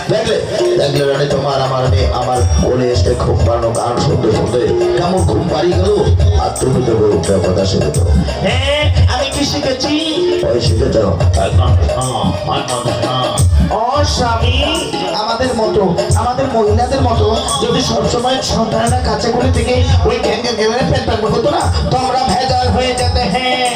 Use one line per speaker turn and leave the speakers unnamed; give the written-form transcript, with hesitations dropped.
দেখলে রানী তোমার আমার মেয়ে আমার বলে এসে ঘুম পাড়ানো গান শুনতে শুনতে কেমন ঘুম পাড়ি গেল। আর তুমি তো গরুটার কথা শিখেছ।
হ্যাঁ আমি কি শিখেছি?
ওই শিখেছ
ও স্বামী, আমাদের মহিলাদের মতো যদি সবসময় সন্তানরা কাছে করে থেকে ওই গ্যাঙ্গে গেলে পেটটা হতো না, তোমরা ভেজাল হয়ে যেতে। হ্যাঁ